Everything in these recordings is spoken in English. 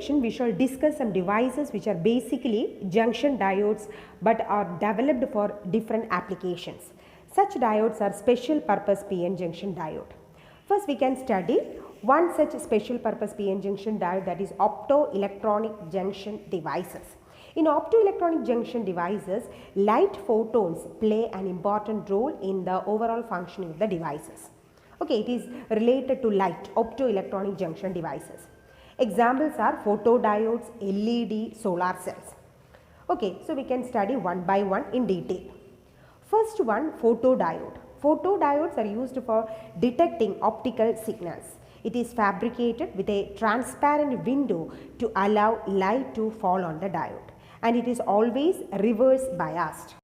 session we shall discuss some devices which are basically junction diodes but are developed for different applications. Such diodes are special purpose PN junction diode. First we can study one such special purpose PN junction diode, that is optoelectronic junction devices. In optoelectronic junction devices, light photons play an important role in the overall functioning of the devices. Okay, it is related to light, optoelectronic junction devices. Examples are photodiodes, LED, solar cells. Okay, so we can study one by one in detail. First one, photodiode. Photodiodes are used for detecting optical signals. It is fabricated with a transparent window to allow light to fall on the diode, and it is always reverse biased.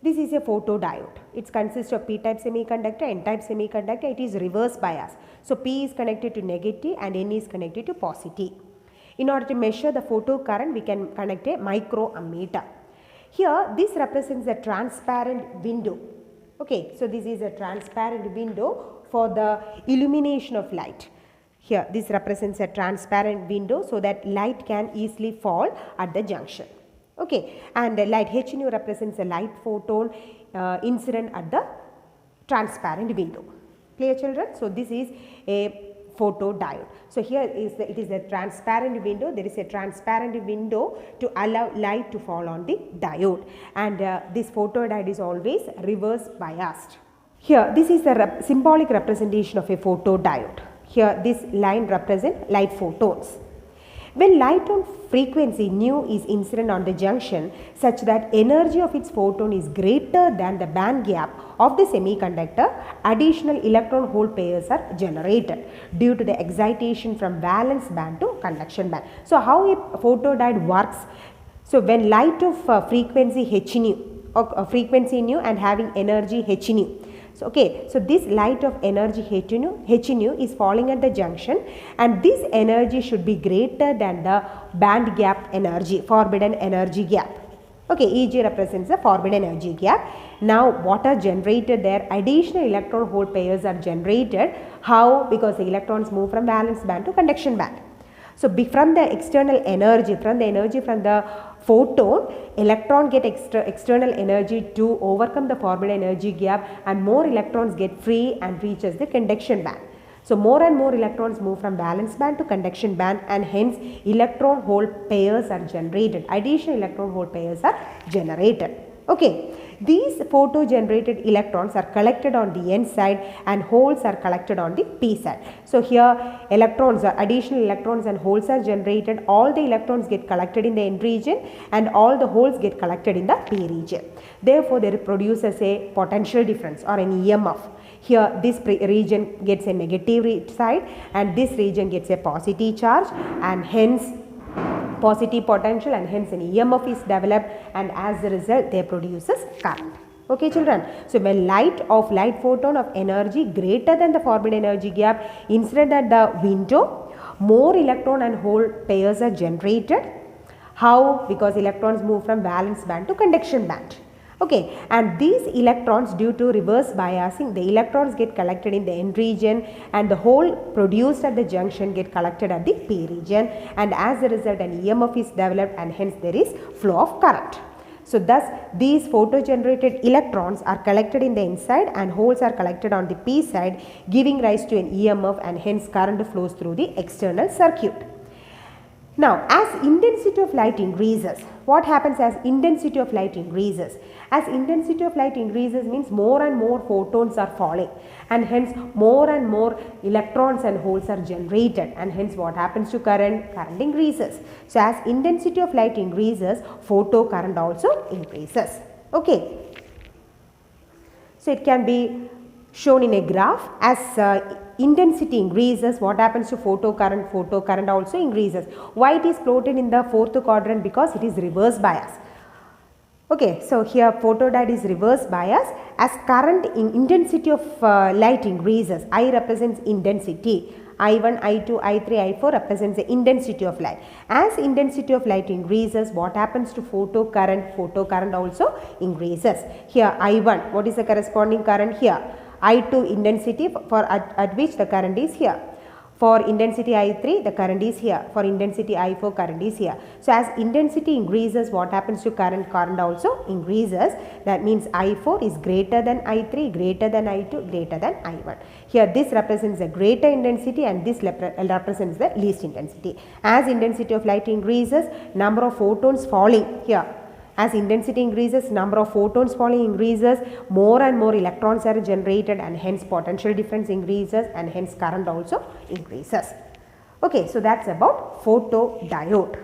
This is a photodiode. It consists of p-type semiconductor, n-type semiconductor. It is reverse bias. So P is connected to negative and N is connected to positive. In order to measure the photocurrent, we can connect a microammeter. Here, this represents a transparent window. Okay, so this is a transparent window for the illumination of light. Here, this represents a transparent window so that light can easily fall at the junction. Okay, and light H nu represents a light photon incident at the transparent window. Clear, children? So this is a photodiode. So here it is a transparent window. There is a transparent window to allow light to fall on the diode, and this photodiode is always reverse biased. Here this is the symbolic representation of a photodiode. Here this line represents light photons. When light on frequency nu is incident on the junction such that energy of its photon is greater than the band gap of the semiconductor, additional electron hole pairs are generated due to the excitation from valence band to conduction band. So how a photodiode works? So when light of frequency h nu or frequency nu and having energy h nu. So, okay, so this light of energy h nu is falling at the junction, and this energy should be greater than the band gap energy, forbidden energy gap. Okay, EG represents the forbidden energy gap. Now what are generated there? Additional electron hole pairs are generated. How? Because the electrons move from valence band to conduction band. So from the external energy, from the photon, electron get external energy to overcome the forbidden energy gap, and more electrons get free and reaches the conduction band. So more and more electrons move from valence band to conduction band, and hence electron hole pairs are generated. Additional electron hole pairs are generated. Okay. These photo generated electrons are collected on the N side and holes are collected on the P side. So here electrons are additional electrons and holes are generated. All the electrons get collected in the N region and all the holes get collected in the P region. Therefore, there produces a potential difference or an EMF. Here this region gets a negative side and this region gets a positive charge, and hence positive potential, and hence an EMF is developed, and as a result there produces current. Okay, children. So when light photon of energy greater than the forbidden energy gap incident at the window, more electron and hole pairs are generated. How? Because electrons move from valence band to conduction band. Okay, and these electrons, due to reverse biasing, the electrons get collected in the N region and the hole produced at the junction get collected at the P region, and as a result an EMF is developed, and hence there is flow of current. So thus these photo generated electrons are collected in the N side and holes are collected on the P side, giving rise to an EMF, and hence current flows through the external circuit. Now, as intensity of light increases, what happens as intensity of light increases? As intensity of light increases means more and more photons are falling, and hence more and more electrons and holes are generated, and hence what happens to current? Current increases. So as intensity of light increases, photo current also increases. Okay. So it can be shown in a graph. As intensity increases, what happens to photocurrent? Photocurrent also increases. Why it is plotted in the fourth quadrant? Because it is reverse bias. Okay, so here photodiode is reverse bias. As current in intensity of light increases, I represents intensity. I1, I2, I3, I4 represents the intensity of light. As intensity of light increases, what happens to photocurrent? Photocurrent also increases. Here I1, what is the corresponding current here? I2 intensity for at which the current is here. For intensity I3, the current is here. For intensity I4, current is here. So as intensity increases, what happens to current? Current also increases. That means I4 is greater than I3, greater than I2, greater than I1. Here this represents the greater intensity and this represents the least intensity. As intensity of light increases, number of photons falling here. As intensity increases, number of photons falling increases, more and more electrons are generated, and hence potential difference increases, and hence current also increases. Okay, so that's about photodiode.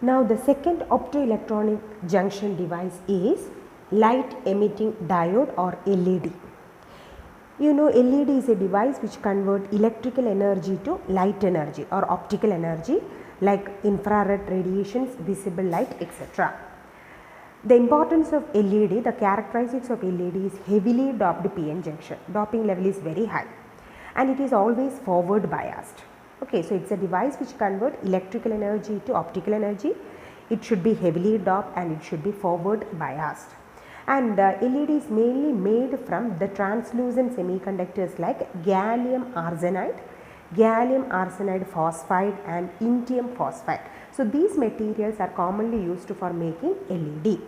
Now the second optoelectronic junction device is light emitting diode or LED. You know, LED is a device which converts electrical energy to light energy or optical energy like infrared radiations, visible light, etc. The importance of LED, the characteristics of LED is heavily doped PN junction. Doping level is very high and it is always forward biased. Okay, so it's a device which converts electrical energy to optical energy. It should be heavily doped and it should be forward biased. And LED is mainly made from the translucent semiconductors like gallium arsenide, gallium arsenide phosphide and indium phosphide. So these materials are commonly used for making LED.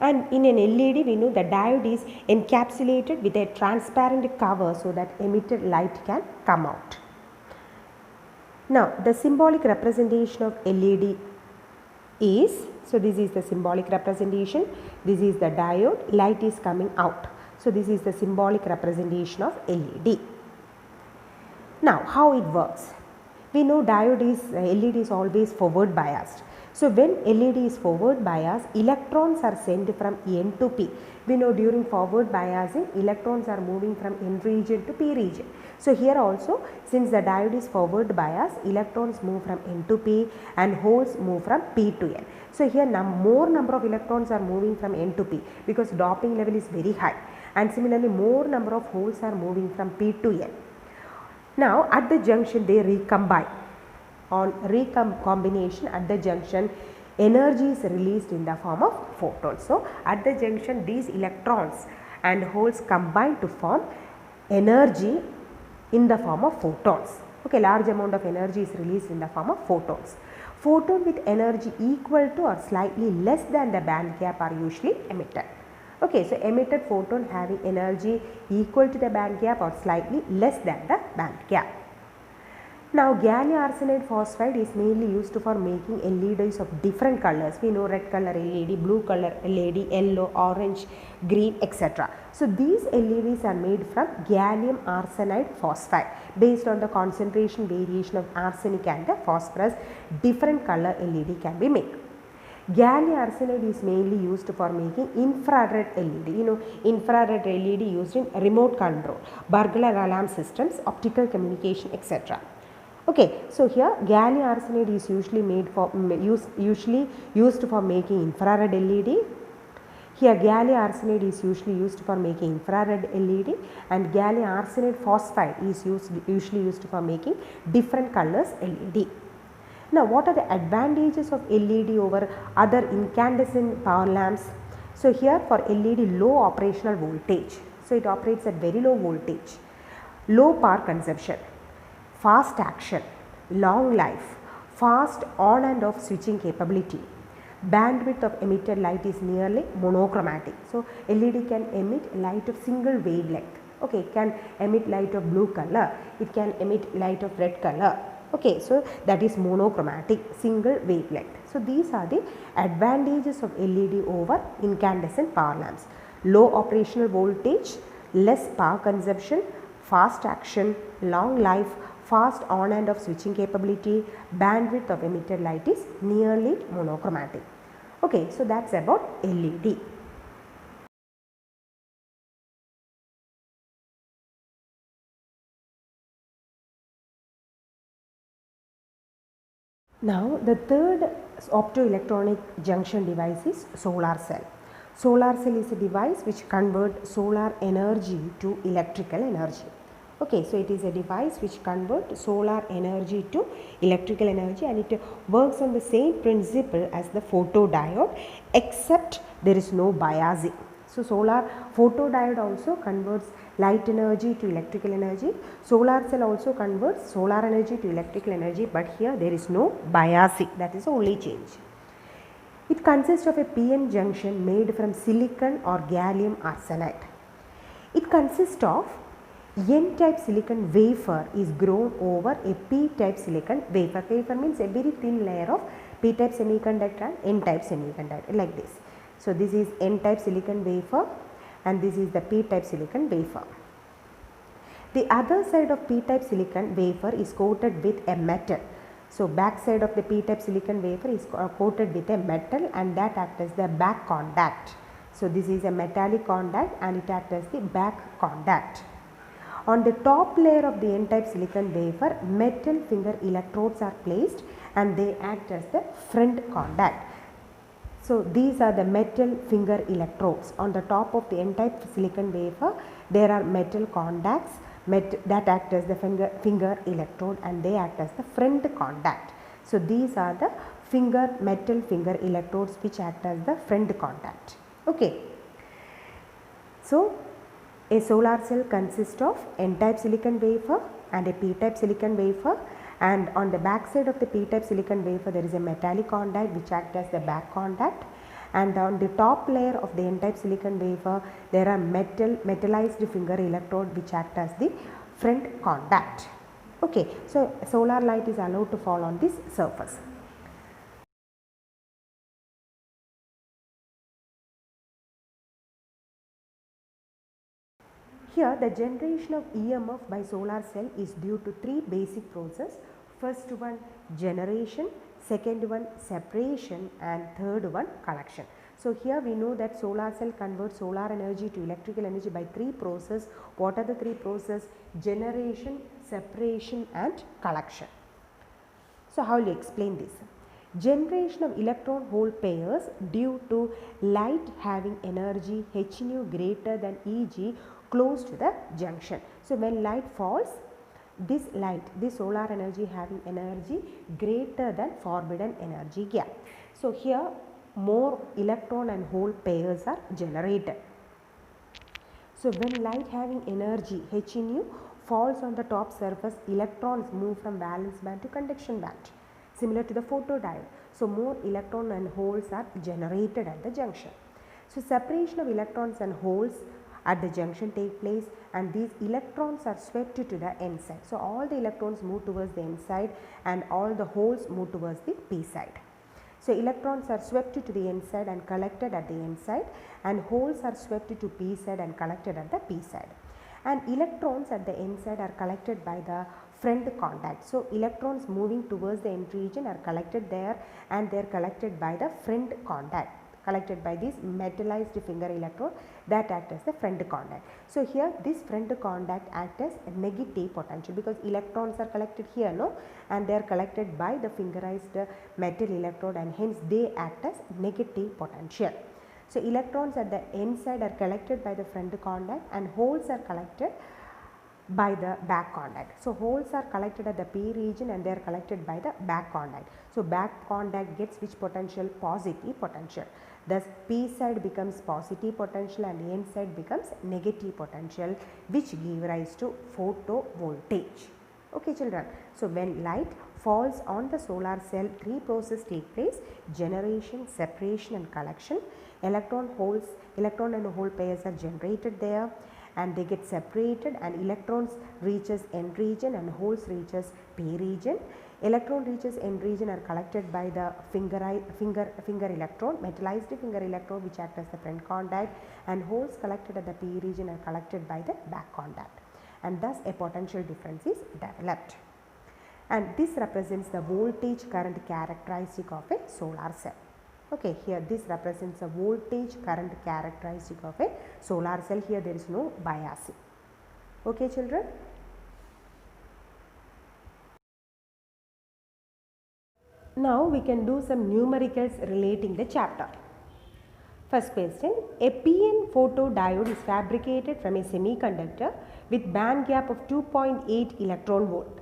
And in an LED, we know the diode is encapsulated with a transparent cover so that emitted light can come out. Now, the symbolic representation of LED is, so this is the symbolic representation, this is the diode, light is coming out. So this is the symbolic representation of LED. Now, how it works? We know LED is always forward biased. So when LED is forward biased, electrons are sent from N to P. We know during forward biasing, electrons are moving from N region to P region. So here also, since the diode is forward biased, electrons move from N to P and holes move from P to N. So here more number of electrons are moving from N to P because doping level is very high, and similarly more number of holes are moving from P to N. Now at the junction they recombine. On recombination at the junction, energy is released in the form of photons. So at the junction these electrons and holes combine to form energy in the form of photons. Okay, large amount of energy is released in the form of photons. Photon with energy equal to or slightly less than the band gap are usually emitted. Okay, so emitted photon having energy equal to the band gap or slightly less than the band gap. Now gallium arsenide phosphide is mainly used for making LEDs of different colors. We know red color LED, blue color LED, yellow, orange, green, etc. So these LEDs are made from gallium arsenide phosphide. Based on the concentration variation of arsenic and the phosphorus, different color LED can be made. Gallium arsenide is mainly used for making infrared LED. You know, infrared LED used in remote control, burglar alarm systems, optical communication, etc. Okay, so here gallium arsenide is usually used for making infrared LED. Here gallium arsenide is usually used for making infrared LED, and gallium arsenide phosphide is usually used for making different colors LED. Now, what are the advantages of LED over other incandescent power lamps? So here for LED, low operational voltage. So it operates at very low voltage, low power consumption, fast action, long life, fast on and off switching capability. Bandwidth of emitted light is nearly monochromatic. So LED can emit light of single wavelength. Okay, it can emit light of blue color, it can emit light of red color. Okay, so that is monochromatic, single wavelength. So these are the advantages of LED over incandescent power lamps. Low operational voltage, less power consumption, fast action, long life, fast on and off switching capability, bandwidth of emitted light is nearly monochromatic. Okay, so that's about LED. Now the third optoelectronic junction device is solar cell. Solar cell is a device which converts solar energy to electrical energy. Okay, so it is a device which converts solar energy to electrical energy, and it works on the same principle as the photodiode, except there is no biasing. So solar photodiode also converts light energy to electrical energy. Solar cell also converts solar energy to electrical energy, but here there is no biasing. That is the only change. It consists of a PN junction made from silicon or gallium arsenide. It consists of N-type silicon wafer is grown over a P-type silicon wafer. Wafer means a very thin layer of P-type semiconductor and N-type semiconductor, like this. So this is N-type silicon wafer and this is the P-type silicon wafer. The other side of P-type silicon wafer is coated with a metal. So back side of the P-type silicon wafer is coated with a metal, and that acts as the back contact. So this is a metallic contact and it acts as the back contact. On the top layer of the N-type silicon wafer, metal finger electrodes are placed and they act as the front contact. So these are the metal finger electrodes. On the top of the N-type silicon wafer, there are metal contacts that act as the finger electrode, and they act as the front contact. So these are the metal finger electrodes which act as the front contact. Okay. So a solar cell consists of N-type silicon wafer and a P-type silicon wafer, and on the back side of the P-type silicon wafer there is a metallic contact which acts as the back contact, and on the top layer of the N-type silicon wafer there are metallized finger electrode which act as the front contact. Okay, so solar light is allowed to fall on this surface. Here the generation of EMF by solar cell is due to three basic processes. First one generation, second one separation, and third one collection. So here we know that solar cell converts solar energy to electrical energy by three processes. What are the three processes? Generation, separation, and collection. So how will you explain this? Generation of electron hole pairs due to light having energy h nu greater than Eg close to the junction. So when light falls, this solar energy having energy greater than forbidden energy gap. So here more electron and hole pairs are generated. So when light having energy h nu falls on the top surface, electrons move from valence band to conduction band, similar to the photodiode. So more electron and holes are generated at the junction. So separation of electrons and holes at the junction take place, and these electrons are swept to the n side. So all the electrons move towards the n side and all the holes move towards the p side. So electrons are swept to the n side and collected at the n side, and holes are swept to p side and collected at the p side. And electrons at the n side are collected by the front contact. So electrons moving towards the n region are collected there, and they are collected by the front contact, collected by this metallized finger electrode that act as the front contact. So here this front contact acts as a negative potential because electrons are collected here, no, and they are collected by the fingerized metal electrode, and hence they act as negative potential. So electrons at the n side are collected by the front contact, and holes are collected by the back contact. So holes are collected at the p region and they are collected by the back contact. So back contact gets which potential? Positive potential. Thus p side becomes positive potential and n side becomes negative potential, which give rise to photovoltage. Okay children, so when light falls on the solar cell, three processes take place: generation, separation, and collection. Electron and hole pairs are generated there, and they get separated, and electrons reaches n region and holes reaches p region. Electron reaches n region are collected by the finger electrode, metallized finger electrode, which act as the front contact, and holes collected at the p region are collected by the back contact, and thus a potential difference is developed. And this represents the voltage current characteristic of a solar cell. Okay, here this represents a voltage current characteristic of a solar cell. Here there is no biasing. Okay children. Now we can do some numericals relating the chapter. First question, a PN photodiode is fabricated from a semiconductor with band gap of 2.8 electron volt.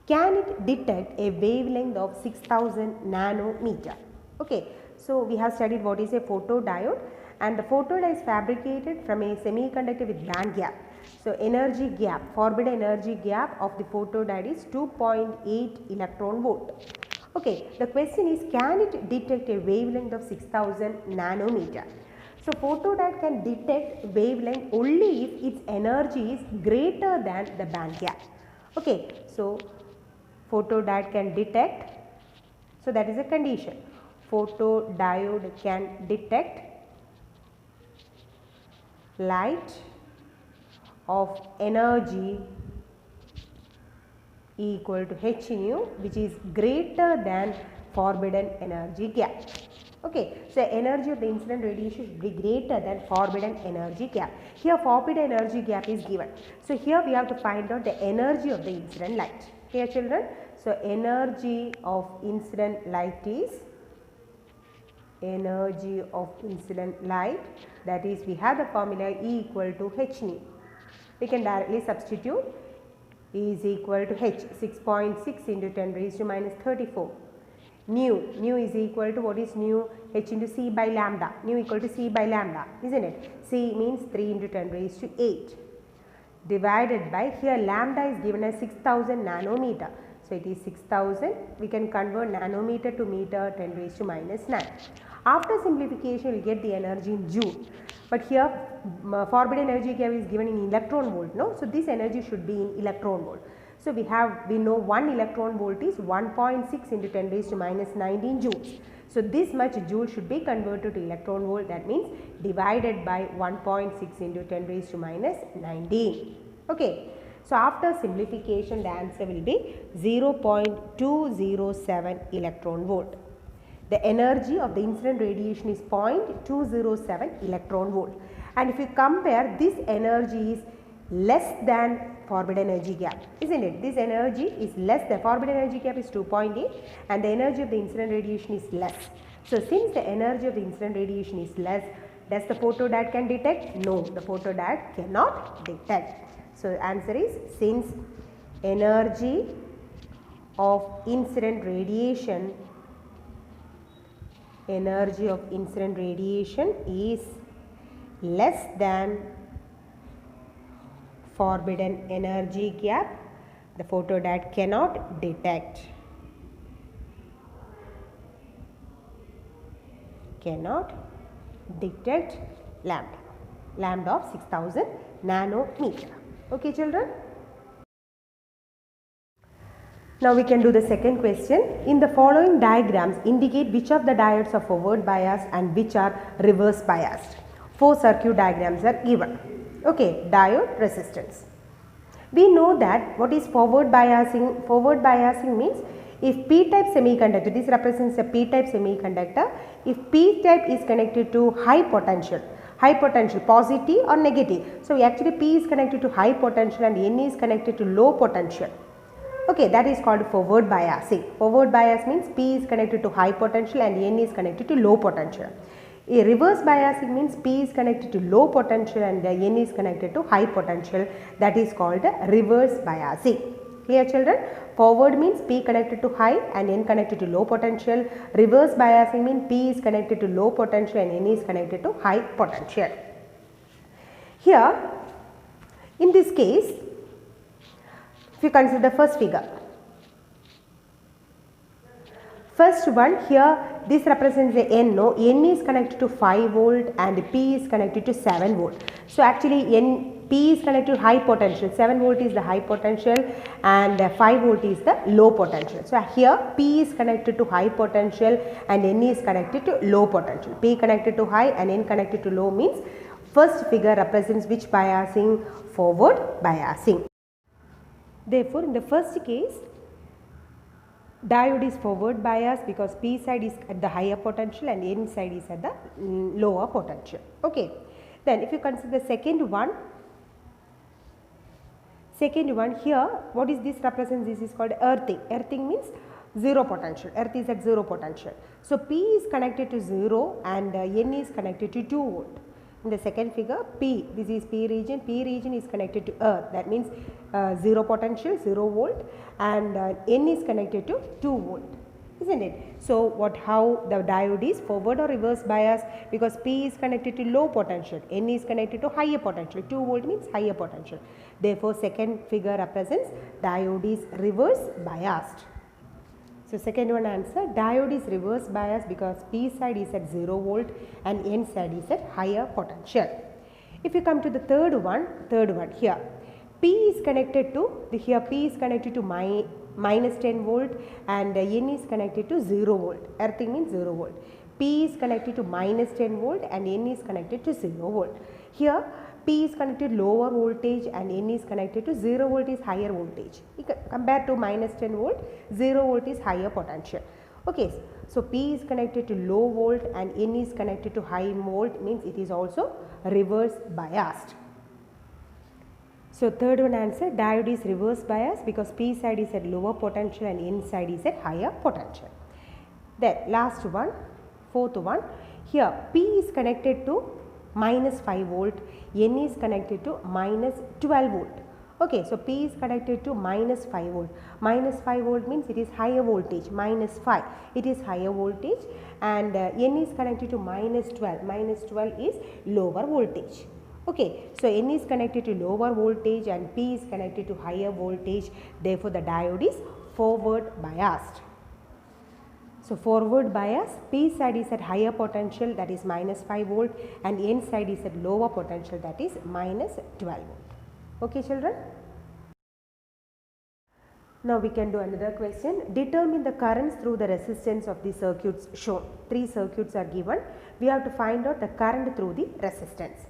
Can it detect a wavelength of 6000 nanometer? Okay, so we have studied what is a photodiode, and the photodiode is fabricated from a semiconductor with band gap. So energy gap, forbidden energy gap of the photodiode is 2.8 electron volt. Okay, the question is, can it detect a wavelength of 6000 nanometer? So photodiode can detect wavelength only if its energy is greater than the band gap. Okay, so photodiode can detect, so that is a condition. Photodiode can detect light of energy equal to h nu, which is greater than forbidden energy gap. Okay, so energy of the incident radiation should be greater than forbidden energy gap. Here forbidden energy gap is given. So here we have to find out the energy of the incident light. Here children, so energy of incident light is that is, we have the formula E equal to h nu. We can directly substitute. E is equal to h, 6.6 into 10 raised to minus 34. Nu is equal to, what is nu? H into C by lambda. Nu equal to C by lambda, isn't it? C means 3 into 10 raised to 8. Divided by, here lambda is given as 6000 nanometer. So it is 6000. We can convert nanometer to meter, 10 raised to minus 9. After simplification, we will get the energy in joule. But here forbidden energy gap is given in electron volt, no? So this energy should be in electron volt. So we know 1 electron volt is 1.6 into 10 raised to minus 19 joules. So this much joule should be converted to electron volt, that means divided by 1.6 into 10 raised to minus 19. Okay. So after simplification, the answer will be 0.207 electron volt. The energy of the incident radiation is 0.207 electron volt, and if you compare, this energy is less than forbidden energy gap, isn't it? This energy is less than, forbidden energy gap is 2.8 and the energy of the incident radiation is less. So since the energy of the incident radiation is less, does the photodiode can detect? No, the photodiode cannot detect. So answer is, since energy of incident radiation is less than forbidden energy gap, the photodiode cannot detect. Lambda of 6000 nanometer. Okay children. Now we can do the second question. In the following diagrams, indicate which of the diodes are forward biased and which are reverse biased. 4 circuit diagrams are given. Okay, diode resistance. We know that what is forward biasing? Forward biasing means if p-type semiconductor, this represents a p-type semiconductor, if p-type is connected to high potential, positive or negative. So actually P is connected to high potential and N is connected to low potential. Okay, that is called forward biasing. Forward bias means P is connected to high potential and N is connected to low potential. A reverse biasing means P is connected to low potential and N is connected to high potential. That is called reverse biasing. Clear children? Forward means P connected to high and N connected to low potential. Reverse biasing means P is connected to low potential and N is connected to high potential. Here, in this case, if you consider the first figure, first one here, this represents the N. No, N is connected to 5 volt and P is connected to 7 volt. So actually P is connected to high potential, 7 volt is the high potential and 5 volt is the low potential. So here P is connected to high potential and N is connected to low potential. P connected to high and N connected to low means first figure represents which biasing? Forward biasing. Therefore, in the first case, diode is forward bias because P side is at the higher potential and N side is at the lower potential. Okay. Then if you consider the second one here, what is this represents? This is called earthing. Earthing means 0 potential. Earth is at 0 potential. So P is connected to 0 and N is connected to 2 volt. In the second figure, P, this is P region is connected to Earth. That means 0 potential, 0 volt, and N is connected to 2 volt. Isn't it? So how the diode is forward or reverse bias, because P is connected to low potential, N is connected to higher potential. 2 volt means higher potential. Therefore, second figure represents diode is reverse biased. So second one answer, diode is reverse biased because P side is at 0 volt and N side is at higher potential. If you come to the third one here, P is connected to minus 10 volt and N is connected to 0 volt. Earthing means 0 volt. P is connected to minus 10 volt and N is connected to 0 volt. Here P is connected to lower voltage and N is connected to 0 volt is higher voltage. Compared to minus 10 volt, 0 volt is higher potential. Okay, so P is connected to low volt and N is connected to high volt, means it is also reverse biased. So third one answer, diode is reverse biased because P side is at lower potential and N side is at higher potential. Then last one, fourth one, here P is connected to minus 5 volt, N is connected to minus 12 volt. Okay, so P is connected to minus 5 volt. Minus 5 volt means it is higher voltage, minus 5, it is higher voltage, and N is connected to minus 12. Minus 12 is lower voltage. Okay, so N is connected to lower voltage and P is connected to higher voltage. Therefore, the diode is forward biased. So forward bias, P side is at higher potential, that is minus 5 volt, and N side is at lower potential, that is minus 12 volt. Okay children. Now we can do another question. Determine the currents through the resistance of the circuits shown. 3 circuits are given. We have to find out the current through the resistance.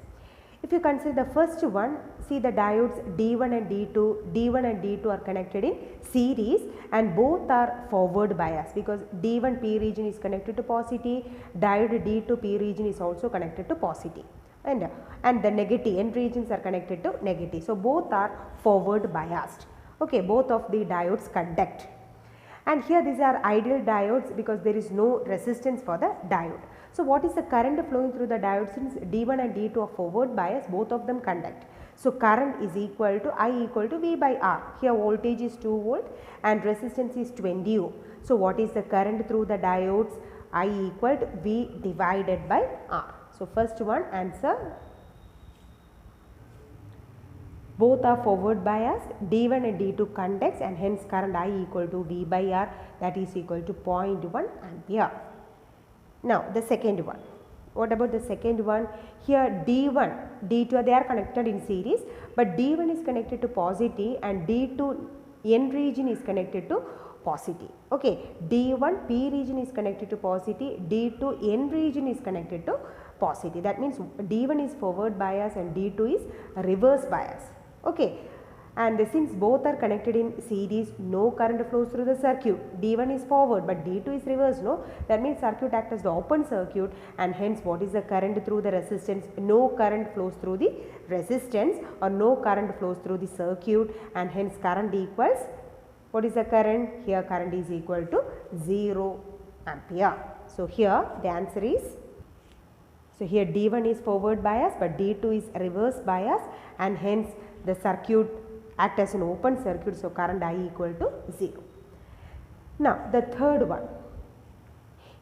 If you consider the first one, see the diodes D1 and D2. D1 and D2 are connected in series and both are forward bias because D1 P region is connected to positive, diode D2 P region is also connected to positive, and the negative N regions are connected to negative. So both are forward biased. Okay, both of the diodes conduct. And here these are ideal diodes because there is no resistance for the diode. So what is the current flowing through the diode? Since D1 and D2 are forward bias, both of them conduct. So current is equal to I equal to V by R. Here voltage is 2 volt and resistance is 20 ohm. So what is the current through the diodes? I equal to V divided by R. So first one answer. Both are forward biased, D1 and D2 conducts, and hence current I equal to V by R, that is equal to 0.1 ampere. Now the second one. What about the second one? Here D1, D2 they are connected in series, but D1 is connected to positive and D2 N region is connected to positive. Okay, D1 P region is connected to positive, D2 N region is connected to positive. That means D1 is forward bias and D2 is reverse bias. Okay, and since both are connected in series, no current flows through the circuit. D1 is forward but D2 is reverse, no? That means circuit acts as the open circuit, and hence what is the current through the resistance? No current flows through the resistance or no current flows through the circuit, and hence current equals, what is the current? Here current is equal to 0 ampere. So here the answer is, so here D1 is forward bias but D2 is reverse bias, and hence the circuit act as an open circuit, so current I equal to 0. Now the third one,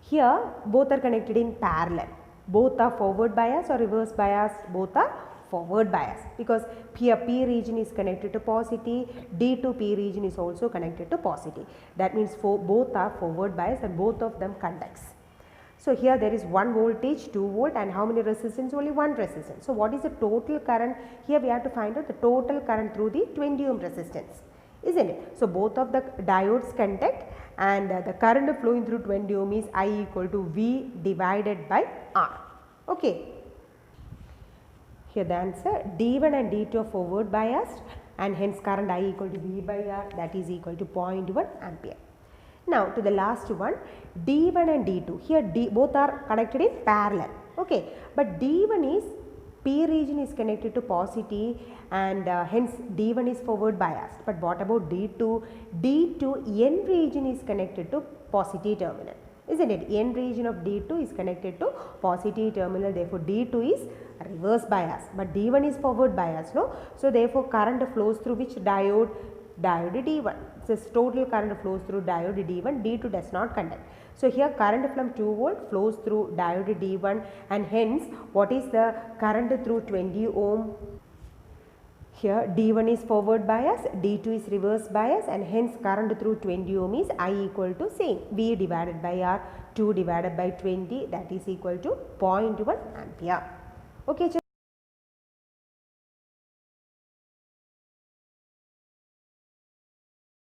here both are connected in parallel. Both are forward bias or reverse bias? Both are forward bias because here P region is connected to positive, D2 P region is also connected to positive. That means both are forward bias and both of them conducts. So here there is 1 voltage, 2 volt, and how many resistance? Only 1 resistance. So what is the total current? Here we have to find out the total current through the 20 ohm resistance, isn't it? So both of the diodes conduct, and the current flowing through 20 ohm is I equal to V divided by R. Okay. Here the answer, D1 and D2 are forward biased, and hence current I equal to V by R, that is equal to 0.1 ampere. Now to the last one, D1 and D2. Here both are connected in parallel. Okay, but D1 is P region is connected to positive and hence D1 is forward biased. But what about D2? D2 N region is connected to positive terminal, isn't it? N region of D2 is connected to positive terminal, therefore D2 is reverse bias, but D1 is forward bias, no? So therefore current flows through which diode? Diode D1. So total current flows through diode D1, D2 does not conduct. So here current from 2 volt flows through diode D1 and hence what is the current through 20 ohm? Here D1 is forward bias, D2 is reverse bias and hence current through 20 ohm is I equal to same V divided by R, 2 divided by 20, that is equal to 0.1 ampere. Okay.